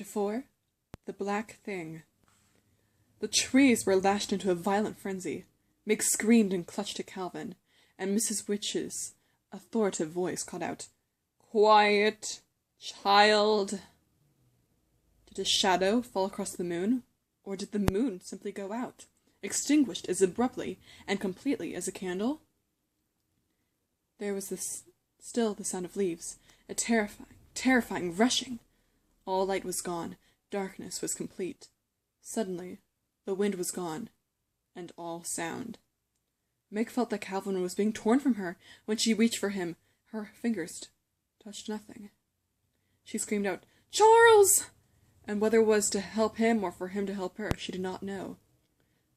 Chapter 4. The Black Thing. The trees were lashed into a violent frenzy. Meg screamed and clutched at Calvin, and Mrs. Witch's authoritative voice called out, "Quiet, child." Did a shadow fall across the moon, or did the moon simply go out, extinguished as abruptly and completely as a candle? There was still the sound of leaves, a terrifying rushing. All light was gone, darkness was complete. Suddenly, the wind was gone, and all sound. Meg felt that Calvin was being torn from her. When she reached for him, her fingers touched nothing. She screamed out, "Charles!" And whether it was to help him or for him to help her, she did not know.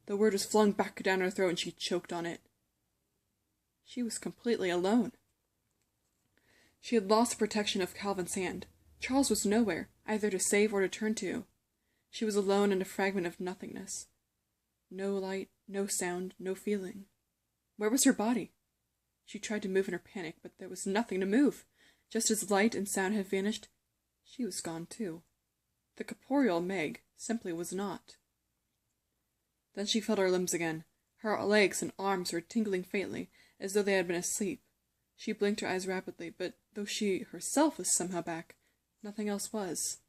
The word was flung back down her throat and she choked on it. She was completely alone. She had lost the protection of Calvin's hand. Charles was nowhere, either to save or to turn to. She was alone in a fragment of nothingness. No light, no sound, no feeling. Where was her body? She tried to move in her panic, but there was nothing to move. Just as light and sound had vanished, she was gone too. The corporeal Meg simply was not. Then she felt her limbs again. Her legs and arms were tingling faintly, as though they had been asleep. She blinked her eyes rapidly, but though she herself was somehow back, nothing else was.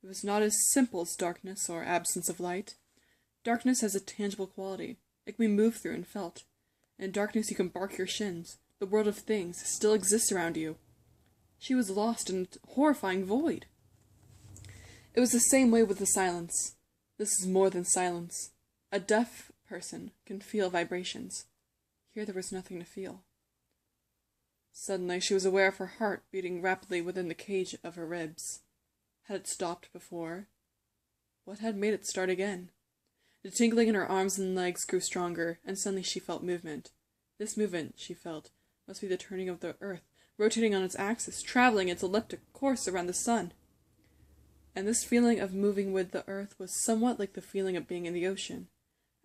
It was not as simple as darkness or absence of light. Darkness has a tangible quality. It can be moved through and felt. In darkness you can bark your shins. The world of things still exists around you. She was lost in a horrifying void. It was the same way with the silence. This is more than silence. A deaf person can feel vibrations. Here there was nothing to feel. Suddenly she was aware of her heart beating rapidly within the cage of her ribs. Had it stopped before? What had made it start again? The tingling in her arms and legs grew stronger, and suddenly she felt movement. This movement, she felt, must be the turning of the earth, rotating on its axis, traveling its elliptic course around the sun. And this feeling of moving with the earth was somewhat like the feeling of being in the ocean.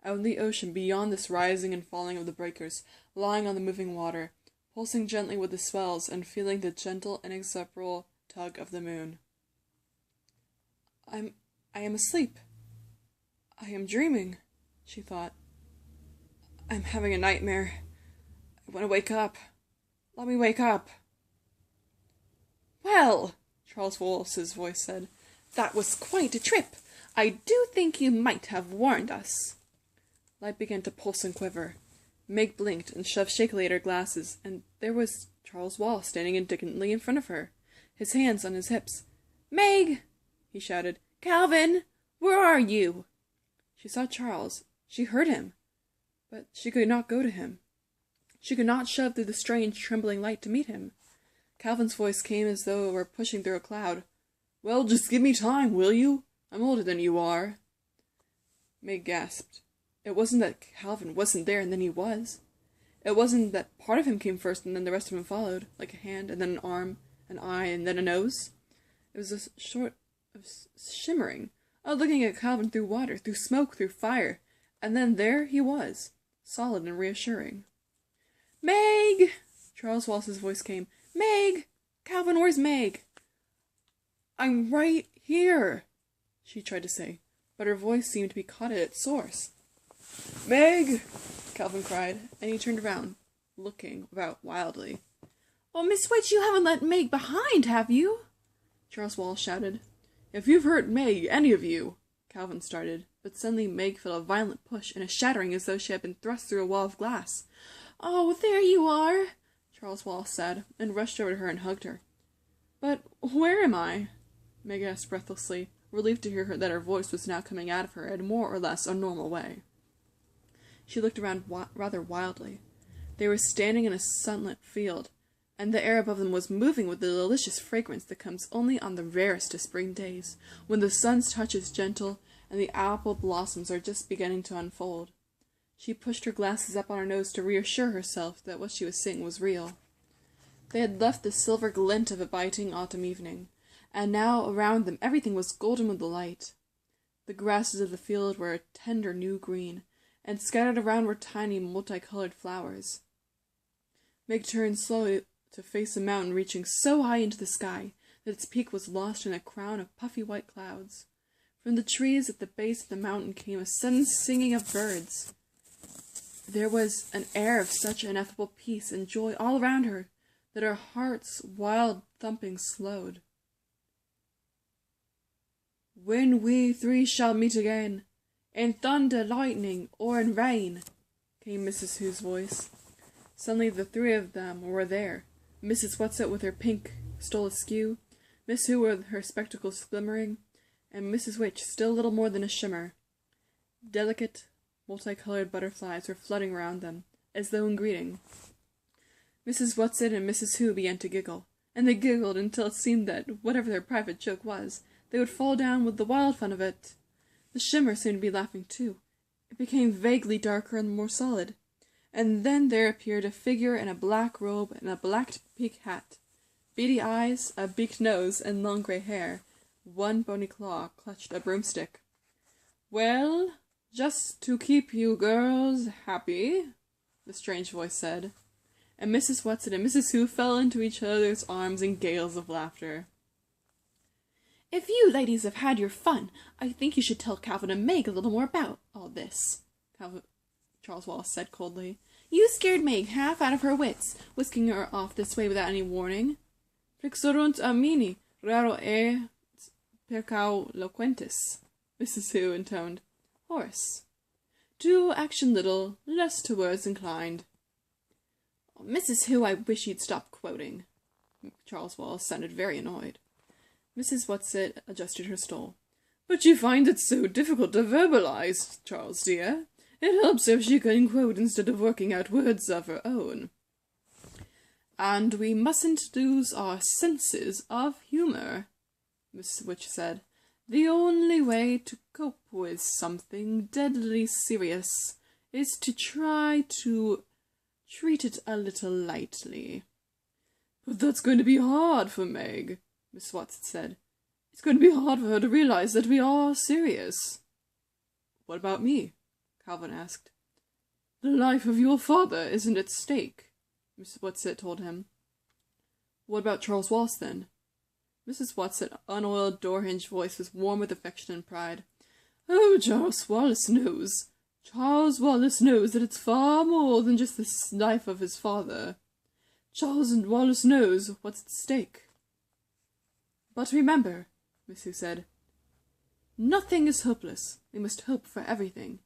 Out in the ocean, beyond this rising and falling of the breakers, lying on the moving water, pulsing gently with the swells and feeling the gentle, inexorable tug of the moon. I am asleep. I am dreaming, she thought. I'm having a nightmare. I want to wake up. Let me wake up. "Well," Charles Wallace's voice said, "that was quite a trip. I do think you might have warned us." Light began to pulse and quiver. Meg blinked and shoved shakily at her glasses, and there was Charles Wallace standing indignantly in front of her, his hands on his hips. "Meg!" he shouted. "Calvin! Where are you?" She saw Charles. She heard him. But she could not go to him. She could not shove through the strange, trembling light to meet him. Calvin's voice came as though it were pushing through a cloud. "Well, just give me time, will you? I'm older than you are." Meg gasped. It wasn't that Calvin wasn't there and then he was. It wasn't that part of him came first and then the rest of him followed, like a hand and then an arm, an eye and then a nose. It was a sort of shimmering, looking at Calvin through water, through smoke, through fire, and then there he was, solid and reassuring. "Meg!" Charles Wallace's voice came. "Meg! Calvin, where's Meg?" "I'm right here," she tried to say, but her voice seemed to be caught at its source. "Meg!" Calvin cried, and he turned around, looking about wildly. "Oh, Miss Witch, you haven't let Meg behind, have you?" Charles Wallace shouted. "If you've hurt Meg, any of you," Calvin started, but suddenly Meg felt a violent push and a shattering as though she had been thrust through a wall of glass. "Oh, there you are," Charles Wallace said, and rushed over to her and hugged her. "But where am I?" Meg asked breathlessly, relieved to hear that her voice was now coming out of her in more or less a normal way. She looked around rather wildly. They were standing in a sunlit field, and the air above them was moving with the delicious fragrance that comes only on the rarest of spring days, when the sun's touch is gentle and the apple blossoms are just beginning to unfold. She pushed her glasses up on her nose to reassure herself that what she was seeing was real. They had left the silver glint of a biting autumn evening, and now around them everything was golden with the light. The grasses of the field were a tender new green, and scattered around were tiny multicolored flowers. Meg turned slowly to face a mountain reaching so high into the sky that its peak was lost in a crown of puffy white clouds. From the trees at the base of the mountain came a sudden singing of birds. There was an air of such ineffable peace and joy all around her that her heart's wild thumping slowed. "When we three shall meet again, in thunder, lightning, or in rain," came Mrs. Hugh's voice. Suddenly the three of them were there, Mrs. Whatsit with her pink stole askew, Miss Who with her spectacles glimmering, and Mrs. Witch still little more than a shimmer. Delicate, multicolored butterflies were flutting round them, as though in greeting. Mrs. Whatsit and Mrs. Who began to giggle, and they giggled until it seemed that, whatever their private joke was, they would fall down with the wild fun of it. The shimmer seemed to be laughing too. It became vaguely darker and more solid, and then there appeared a figure in a black robe and a black peak hat, beady eyes, a beaked nose, and long grey hair. One bony claw clutched a broomstick. "Well, just to keep you girls happy," the strange voice said, and Mrs. Whatsit and Mrs. Who fell into each other's arms in gales of laughter. "If you ladies have had your fun, I think you should tell Calvin and Meg a little more about all this," Charles Wallace said coldly. "You scared Meg half out of her wits, whisking her off this way without any warning." "Flixerunt amini, raro e percau loquentis," Mrs. Who intoned. Horace. "To action little, less to words inclined." "Oh, Mrs. Who, I wish you'd stop quoting." Charles Wallace sounded very annoyed. Mrs. Whatsit adjusted her stole. "But you find it so difficult to verbalize, Charles dear. It helps if she can quote instead of working out words of her own." "And we mustn't lose our senses of humour," Miss Witch said. "The only way to cope with something deadly serious is to try to treat it a little lightly." "But that's going to be hard for Meg," Miss Whatsit said. "It's going to be hard for her to realize that we are serious." "What about me?" Calvin asked. "The life of your father isn't at stake," Miss Whatsit told him. "What about Charles Wallace, then?" Mrs. Whatsit' unoiled door-hinged voice was warm with affection and pride. "Oh, Charles Wallace knows. Charles Wallace knows that it's far more than just the life of his father. Charles Wallace knows what's at stake." "But remember," Miss Who said, "nothing is hopeless. We must hope for everything.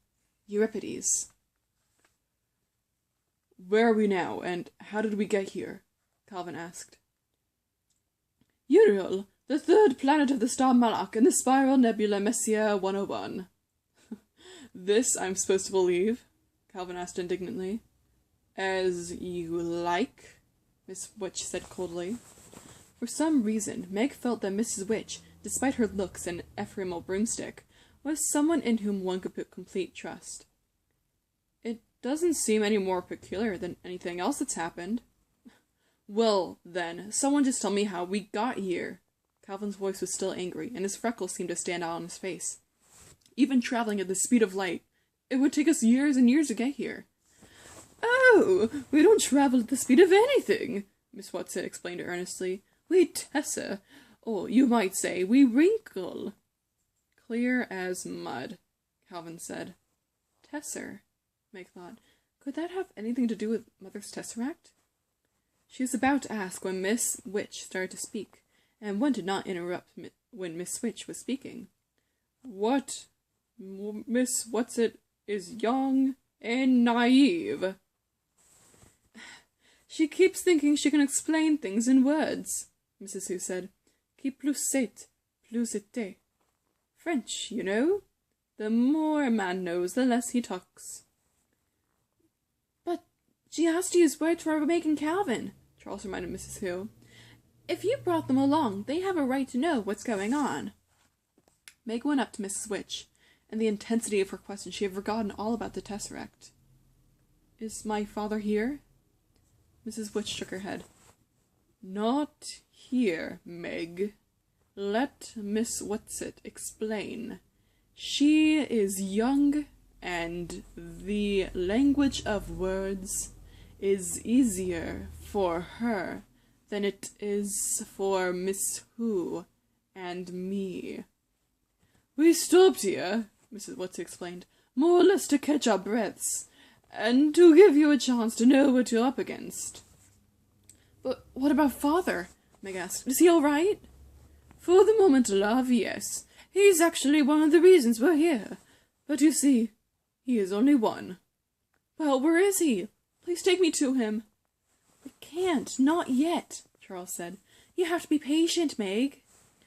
Euripides." "Where are we now, and how did we get here?" Calvin asked. "Uriel, the third planet of the star Malak in the spiral nebula Messier 101. "This I'm supposed to believe?" Calvin asked indignantly. "As you like," Miss Witch said coldly. For some reason, Meg felt that Mrs. Witch, despite her looks and ephemeral broomstick, was someone in whom one could put complete trust. "It doesn't seem any more peculiar than anything else that's happened." "Well, then, someone just tell me how we got here." Calvin's voice was still angry, and his freckles seemed to stand out on his face. "Even traveling at the speed of light, it would take us years and years to get here." "Oh, we don't travel at the speed of anything," Miss Whatsit explained earnestly. "We tesser, or you might say we wrinkle." "Clear as mud," Calvin said. Tesser, Meg thought. Could that have anything to do with Mother's tesseract? She was about to ask when Miss Witch started to speak, and one did not interrupt when Miss Witch was speaking. "What? Miss Whatsit is young and naive." "She keeps thinking she can explain things in words," Mrs. Who said. "Qui plus sait, plus était. French, you know. The more a man knows, the less he talks." "But she has to use words for Meg and Calvin," Charles reminded Mrs. Who. "If you brought them along, they have a right to know what's going on." Meg went up to Mrs. Witch. In the intensity of her question, she had forgotten all about the tesseract. "Is my father here?" Mrs. Witch shook her head. "Not here, Meg. Let Miss Whatsit explain. She is young, and the language of words is easier for her Then it is for Miss Who and me. We stopped here, Mrs. Whatsit explained, more or less to catch our breaths, and to give you a chance to know what you're up against. But what about Father? Meg asked. Is he all right? For the moment, love, yes. He's actually one of the reasons we're here. But you see, he is only one. Well, where is he? Please take me to him. I can't, not yet, Charles said. You have to be patient, Meg.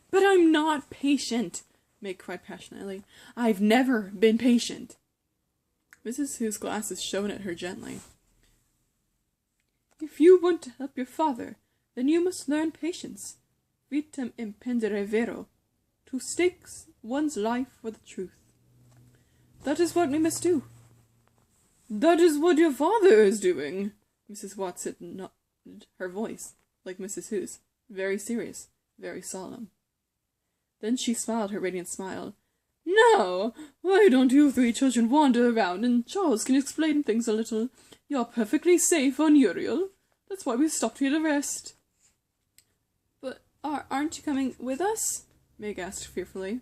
But I'm not patient, Meg cried passionately. I've never been patient. Mrs. Who's glasses shone at her gently. If you want to help your father, then you must learn patience. Vitam impendere vero. To stake one's life for the truth. That is what we must do. That is what your father is doing. Mrs. Whatsit nodded, her voice, like Mrs. Who's, very serious, very solemn. Then she smiled her radiant smile. Now, why don't you three children wander around and Charles can explain things a little? You're perfectly safe on Uriel. That's why we stopped here to rest. But aren't you coming with us? Meg asked fearfully.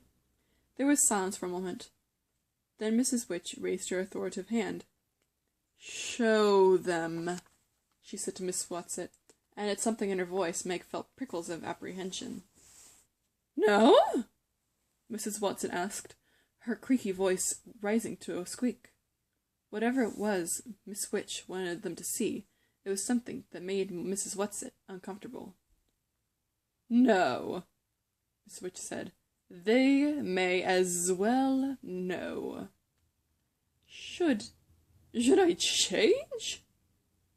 There was silence for a moment. Then Mrs. Witch raised her authoritative hand. Show them, she said to Miss Whatsit, and at something in her voice Meg felt prickles of apprehension. No? Mrs. Whatsit asked, her creaky voice rising to a squeak. Whatever it was Miss Witch wanted them to see, it was something that made Mrs. Whatsit uncomfortable. No, Miss Witch said. They may as well know. Should I change?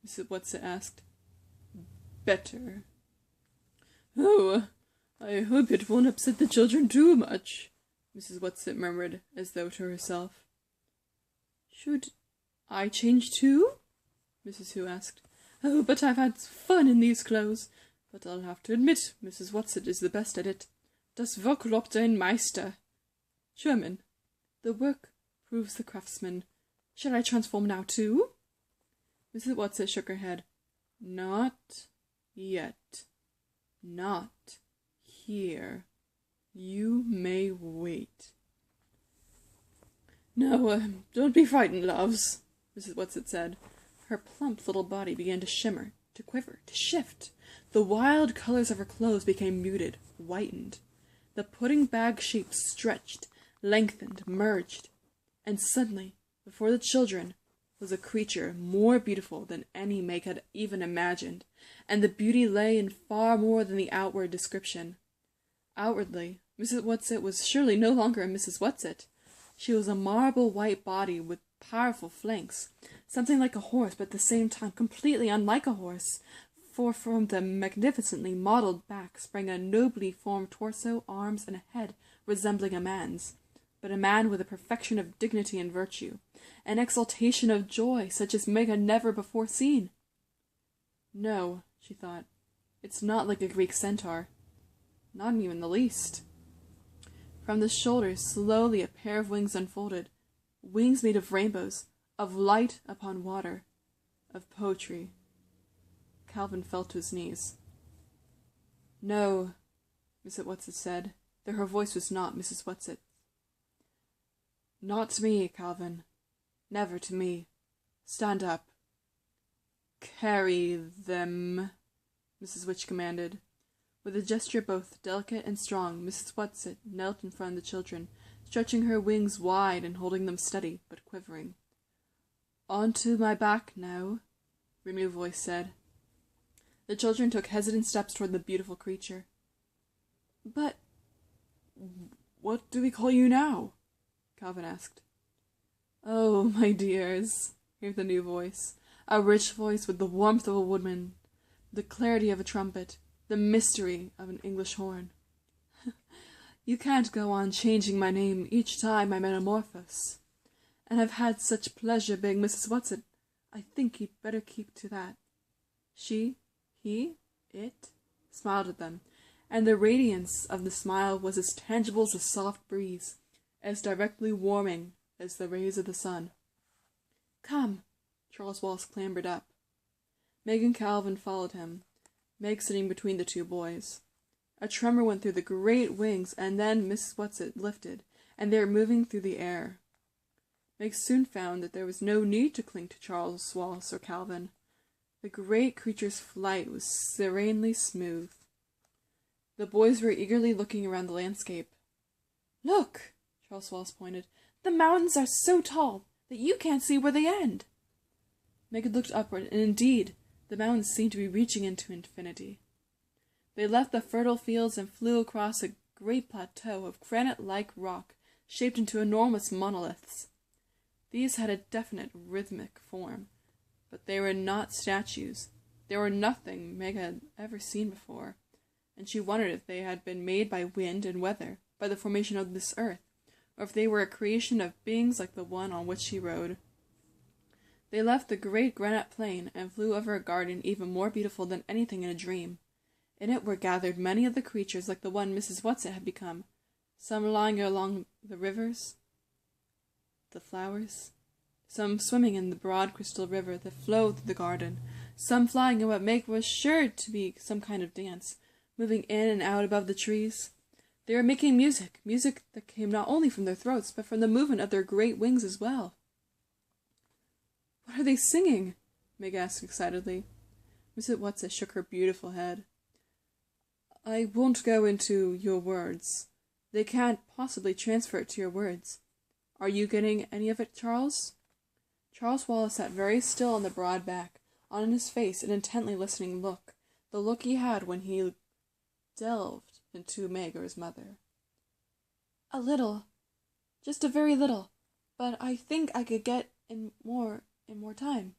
Mrs. Whatsit asked. Better. Oh, I hope it won't upset the children too much, Mrs. Whatsit murmured, as though to herself. Should I change too? Mrs. Who asked. Oh, but I've had fun in these clothes. But I'll have to admit Mrs. Whatsit is the best at it. Das Werk lobt ein Meister. German. The work proves the craftsman. Shall I transform now too? Mrs. Whatsit shook her head. Not yet. Not here. You may wait. No, don't be frightened, loves, Mrs. Whatsit said. Her plump little body began to shimmer, to quiver, to shift. The wild colors of her clothes became muted, whitened. The pudding-bag shape stretched, lengthened, merged, and suddenly, before the children, was a creature more beautiful than any Meg had even imagined, and the beauty lay in far more than the outward description. Outwardly, Mrs. Whatsit was surely no longer a Mrs. Whatsit. She was a marble white body with powerful flanks, something like a horse, but at the same time completely unlike a horse, for from the magnificently modelled back sprang a nobly formed torso, arms, and a head resembling a man's, but a man with a perfection of dignity and virtue, an exaltation of joy such as Meg had never before seen. No, she thought, it's not like a Greek centaur. Not even the least. From the shoulders slowly a pair of wings unfolded, wings made of rainbows, of light upon water, of poetry. Calvin fell to his knees. No, Mrs. Whatsit said, though her voice was not Mrs. Whatsit's. Not to me, Calvin. Never to me. Stand up. Carry them, Mrs. Witch commanded. With a gesture both delicate and strong, Mrs. Whatsit knelt in front of the children, stretching her wings wide and holding them steady, but quivering. Onto my back now, her new voice said. The children took hesitant steps toward the beautiful creature. But what do we call you now? Calvin asked. Oh, my dears, heard the new voice, a rich voice with the warmth of a woodman, the clarity of a trumpet, the mystery of an English horn. You can't go on changing my name each time I metamorphose. And I've had such pleasure being Mrs. Whatsit, I think you'd better keep to that. She, he, it, smiled at them, and the radiance of the smile was as tangible as a soft breeze, as directly warming as the rays of the sun. Come, Charles Wallis clambered up. Meg and Calvin followed him. Meg sitting between the two boys. A tremor went through the great wings, and then Mrs. Whatsit lifted, and they were moving through the air. Meg soon found that there was no need to cling to Charles, Wallace, or Calvin. The great creature's flight was serenely smooth. The boys were eagerly looking around the landscape. "Look!" Charles Wallace pointed. "The mountains are so tall that you can't see where they end." Meg had looked upward, and indeed, the mountains seemed to be reaching into infinity. They left the fertile fields and flew across a great plateau of granite-like rock shaped into enormous monoliths. These had a definite rhythmic form, but they were not statues. They were nothing Meg had ever seen before, and she wondered if they had been made by wind and weather, by the formation of this earth, or if they were a creation of beings like the one on which she rode. They left the great granite plain and flew over a garden even more beautiful than anything in a dream. In it were gathered many of the creatures like the one Mrs. Whatsit had become, some lying along the rivers, the flowers, some swimming in the broad crystal river that flowed through the garden, some flying in what Meg was sure to be some kind of dance, moving in and out above the trees. They were making music that came not only from their throats, but from the movement of their great wings as well. "What are they singing?" Meg asked excitedly. Mrs. Whatsit shook her beautiful head. "I won't go into your words. They can't possibly transfer it to your words. Are you getting any of it, Charles?" Charles Wallace sat very still on the broad back, on his face an intently listening look, the look he had when he delved into Meg or his mother. "A little. Just a very little. But I think I could get in more time."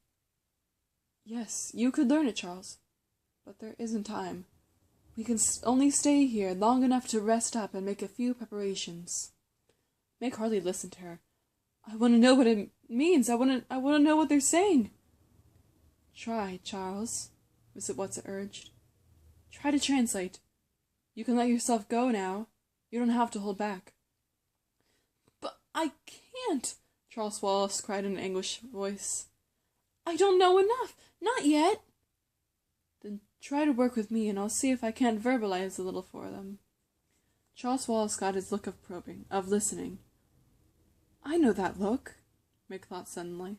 "Yes, you could learn it, Charles. But there isn't time. We can only stay here long enough to rest up and make a few preparations." Meg hardly listened to her. "I want to know what it means. I want to know what they're saying." "Try, Charles," Mrs. Whatsit urged. "Try to translate. You can let yourself go now. You don't have to hold back." "But I can't," Charles Wallace cried in an anguished voice. "I don't know enough. Not yet." "Then try to work with me, and I'll see if I can't verbalize a little for them." Charles Wallace got his look of probing, of listening. "I know that look," Meg thought suddenly.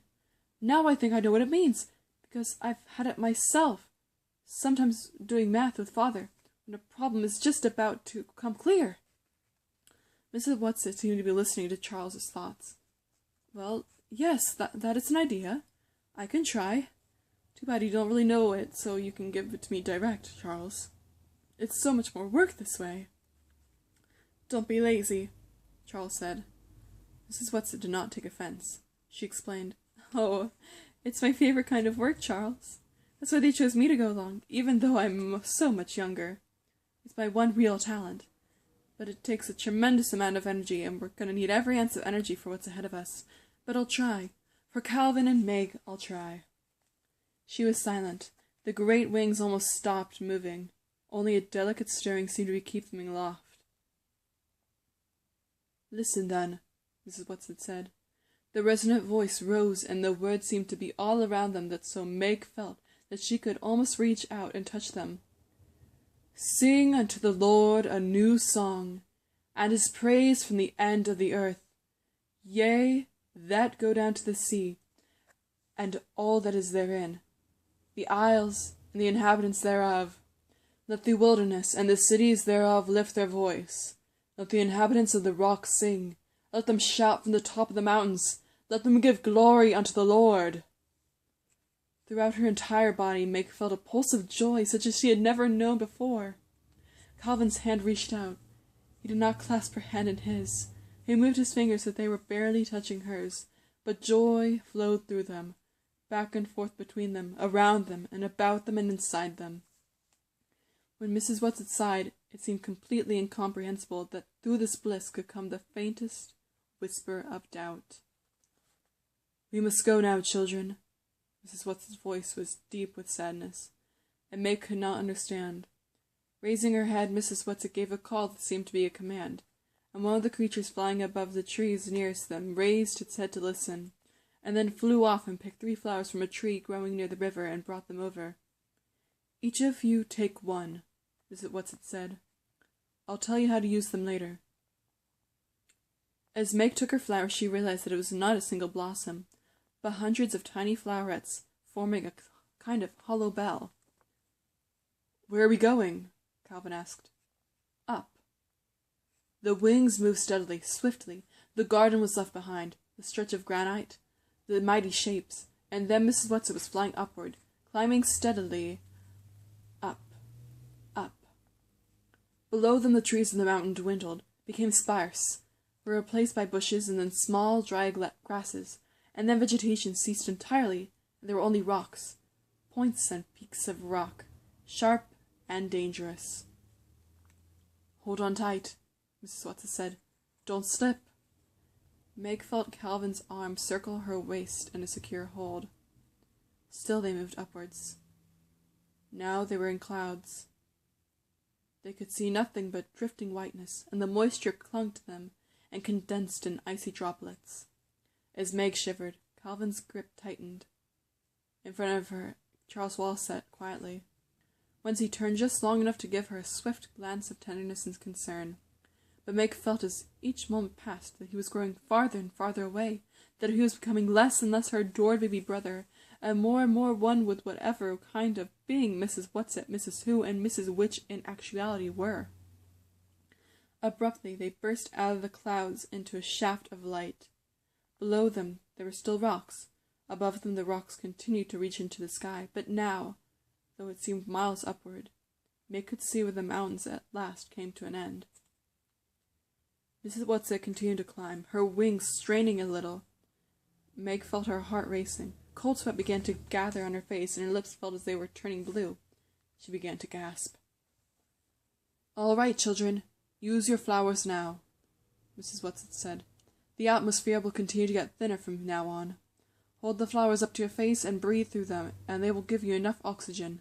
"Now I think I know what it means, because I've had it myself, sometimes doing math with Father, when a problem is just about to come clear." Mrs. Whatsit seemed to be listening to Charles's thoughts. "Well, yes, that is an idea. I can try. Too bad you don't really know it, so you can give it to me direct, Charles. It's so much more work this way." "Don't be lazy," Charles said. Mrs. Whatsit did not take offense. She explained, "Oh, it's my favorite kind of work, Charles. That's why they chose me to go along, even though I'm so much younger. It's my one real talent. But it takes a tremendous amount of energy, and we're going to need every ounce of energy for what's ahead of us. But I'll try. For Calvin and Meg, I'll try." She was silent. The great wings almost stopped moving. Only a delicate stirring seemed to be keeping them aloft. "Listen, then," Mrs. Whatsit said. The resonant voice rose, and the words seemed to be all around them, that so Meg felt that she could almost reach out and touch them. "Sing unto the Lord a new song, and his praise from the end of the earth. Yea, that go down to the sea, and all that is therein, the isles and the inhabitants thereof. Let the wilderness and the cities thereof lift their voice. Let the inhabitants of the rocks sing. Let them shout from the top of the mountains. Let them give glory unto the Lord." Throughout her entire body, Meg felt a pulse of joy such as she had never known before. Calvin's hand reached out. He did not clasp her hand in his. He moved his fingers so that they were barely touching hers, but joy flowed through them, back and forth between them, around them, and about them and inside them. When Mrs. Whatsit sighed, it seemed completely incomprehensible that through this bliss could come the faintest whisper of doubt. "We must go now, children." Mrs. Whatsit's voice was deep with sadness, and Meg could not understand. Raising her head, Mrs. Whatsit gave a call that seemed to be a command, and one of the creatures flying above the trees nearest them raised its head to listen, and then flew off and picked 3 flowers from a tree growing near the river and brought them over. Each of you take one, Mrs. Whatsit said. I'll tell you how to use them later. As Meg took her flower, she realized that it was not a single blossom, but hundreds of tiny flowerets forming a kind of hollow bell. Where are we going? Calvin asked. Up. The wings moved steadily, swiftly. The garden was left behind, the stretch of granite, the mighty shapes, and then Mrs. Whatsit was flying upward, climbing steadily up, up. Below them the trees in the mountain dwindled, became sparse, were replaced by bushes and then small, dry grasses, and then vegetation ceased entirely, and there were only rocks, points and peaks of rock, sharp and dangerous. Hold on tight, Mrs. Whatsit said. Don't slip. Meg felt Calvin's arm circle her waist in a secure hold. Still they moved upwards. Now they were in clouds. They could see nothing but drifting whiteness, and the moisture clung to them and condensed in icy droplets. As Meg shivered, Calvin's grip tightened. In front of her, Charles Wall sat quietly. Once he turned just long enough to give her a swift glance of tenderness and concern. But Meg felt as each moment passed that he was growing farther and farther away, that he was becoming less and less her adored baby brother, and more one with whatever kind of being Mrs. Whatsit, Mrs. Who, and Mrs. Which in actuality were. Abruptly they burst out of the clouds into a shaft of light. Below them there were still rocks. Above them the rocks continued to reach into the sky, but now, though it seemed miles upward, Meg could see where the mountains at last came to an end. Mrs. Whatsit continued to climb, her wings straining a little. Meg felt her heart racing. Cold sweat began to gather on her face, and her lips felt as they were turning blue. She began to gasp. All right, children, use your flowers now, Mrs. Whatsit said. The atmosphere will continue to get thinner from now on. Hold the flowers up to your face and breathe through them, and they will give you enough oxygen.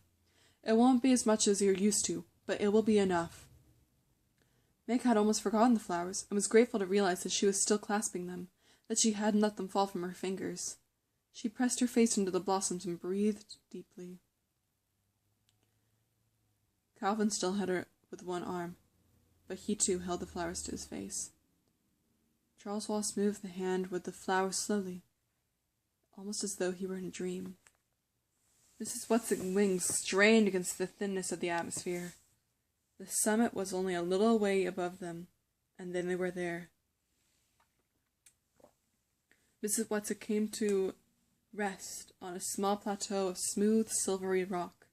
It won't be as much as you're used to, but it will be enough. Meg had almost forgotten the flowers, and was grateful to realize that she was still clasping them, that she hadn't let them fall from her fingers. She pressed her face into the blossoms and breathed deeply. Calvin still held her with one arm, but he too held the flowers to his face. Charles Wall smoothed the hand with the flowers slowly, almost as though he were in a dream. Mrs. Whatsit's wings strained against the thinness of the atmosphere. The summit was only a little way above them, and then they were there. Mrs. Whatsit came to rest on a small plateau of smooth, silvery rock.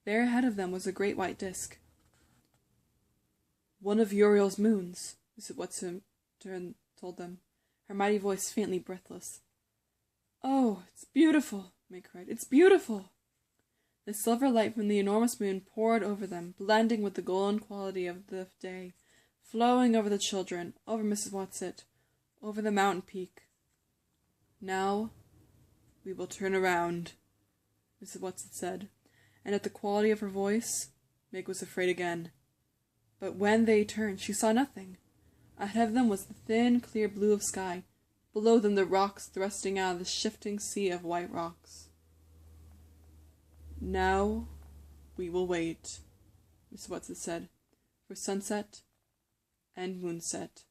There ahead of them was a great white disk. One of Uriel's moons, Mrs. Whatsit told them, her mighty voice faintly breathless. Oh, it's beautiful, Meg cried. It's beautiful. The silver light from the enormous moon poured over them, blending with the golden quality of the day, flowing over the children, over Mrs. Whatsit, over the mountain peak. Now we will turn around, Mrs. Whatsit said, and at the quality of her voice, Meg was afraid again. But when they turned, she saw nothing. Ahead of them was the thin, clear blue of sky, below them the rocks thrusting out of the shifting sea of white rocks. Now we will wait, Mrs. Whatsit said, for sunset and moonset.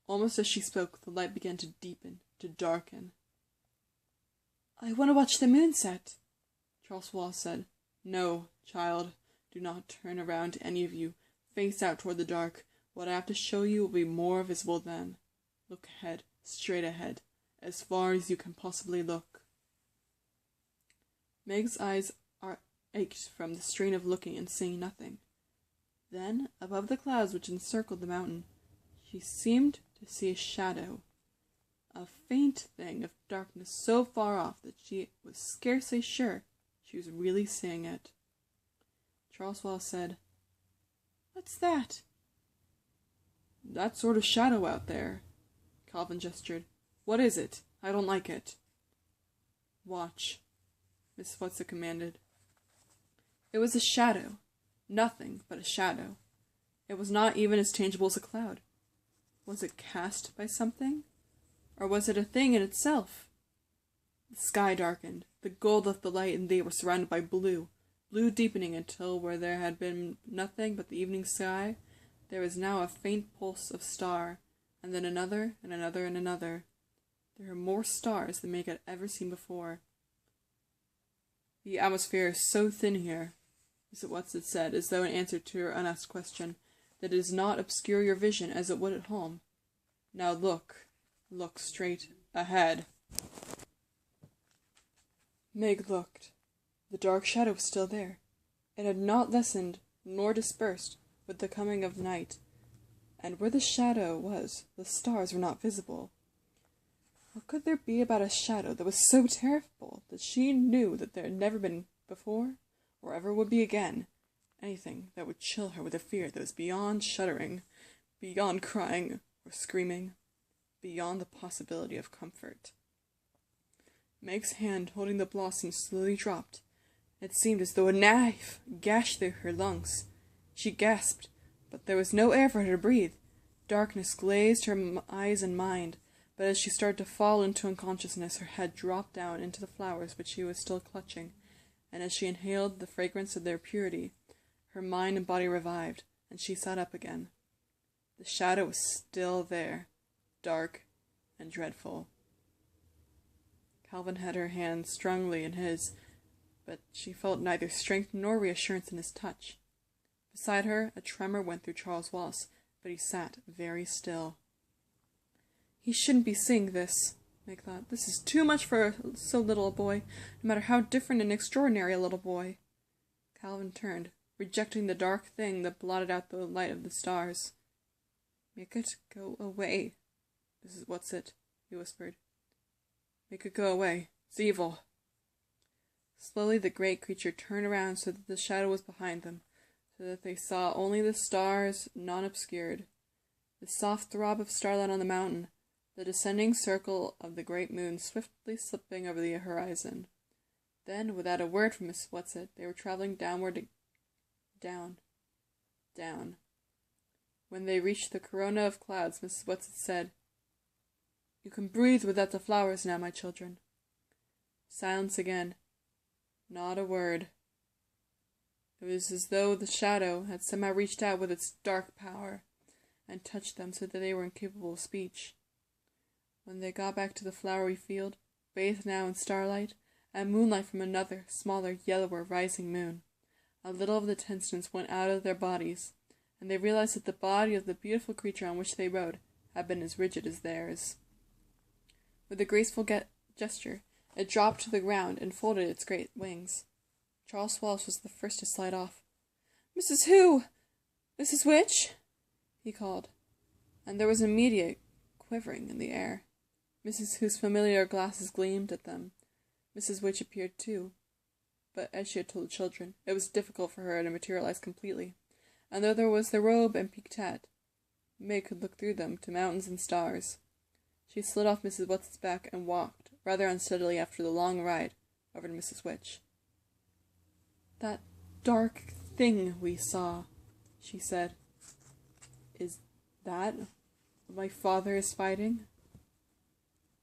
Almost as she spoke, the light began to deepen, to darken. I want to watch the moon set, Charles Wall said. No, child, do not turn around, any of you. Face out toward the dark. What I have to show you will be more visible then. Look ahead, straight ahead, as far as you can possibly look. Meg's eyes ached from the strain of looking and seeing nothing. Then, above the clouds which encircled the mountain, she seemed to see a shadow, a faint thing of darkness so far off that she was scarcely sure she was really seeing it. Charles Wall said, What's that? That sort of shadow out there. Calvin gestured. What is it? I don't like it. Watch, Miss Whatsit commanded. It was a shadow. Nothing but a shadow. It was not even as tangible as a cloud. Was it cast by something? Or was it a thing in itself? The sky darkened. The gold left the light, and they were surrounded by blue. blue deepening until where there had been nothing but the evening sky, there was now a faint pulse of star, and then another, and another, and another. There were more stars than Meg had ever seen before. The atmosphere is so thin here, Mrs. Watson said, as though in answer to her unasked question, that it does not obscure your vision as it would at home. Now look straight ahead. Meg looked. The dark shadow was still there. It had not lessened nor dispersed with the coming of night, and where the shadow was, the stars were not visible. What could there be about a shadow that was so terrible that she knew that there had never been before, or ever would be again, anything that would chill her with a fear that was beyond shuddering, beyond crying or screaming, beyond the possibility of comfort? Meg's hand holding the blossom slowly dropped. It seemed as though a knife gashed through her lungs. She gasped, but there was no air for her to breathe. Darkness glazed her eyes and mind, but as she started to fall into unconsciousness, her head dropped down into the flowers which she was still clutching, and as she inhaled the fragrance of their purity, her mind and body revived, and she sat up again. The shadow was still there, dark and dreadful. Calvin had her hand strongly in his, but she felt neither strength nor reassurance in his touch. Beside her, a tremor went through Charles Wallace, but he sat very still. He shouldn't be seeing this, Meg thought. This is too much for so little a boy, no matter how different and extraordinary a little boy. Calvin turned, rejecting the dark thing that blotted out the light of the stars. Make it go away, Mrs. Whatsit, he whispered. Make it go away. It's evil. Slowly the great creature turned around so that the shadow was behind them, so that they saw only the stars, non-obscured, the soft throb of starlight on the mountain, the descending circle of the great moon swiftly slipping over the horizon. Then, without a word from Miss Whatsit, they were traveling downward, down. When they reached the corona of clouds, Mrs. Whatsit said, "You can breathe without the flowers now, my children." Silence again. Not a word. It was as though the shadow had somehow reached out with its dark power and touched them so that they were incapable of speech. When they got back to the flowery field, bathed now in starlight and moonlight from another, smaller, yellower, rising moon, a little of the tenseness went out of their bodies, and they realized that the body of the beautiful creature on which they rode had been as rigid as theirs. With a graceful gesture, it dropped to the ground and folded its great wings. Charles Wallace was the first to slide off. "Mrs. Who? Mrs. Witch?" he called, and there was immediate quivering in the air. Mrs. Who's familiar glasses gleamed at them. Mrs. Witch appeared too, but as she had told the children, it was difficult for her to materialize completely, and though there was the robe and peaked hat, Meg could look through them to mountains and stars. She slid off Mrs. Whatsit's back and walked, rather unsteadily after the long ride, over to Mrs. Witch. "That dark thing we saw," she said. "Is that what my father is fighting?"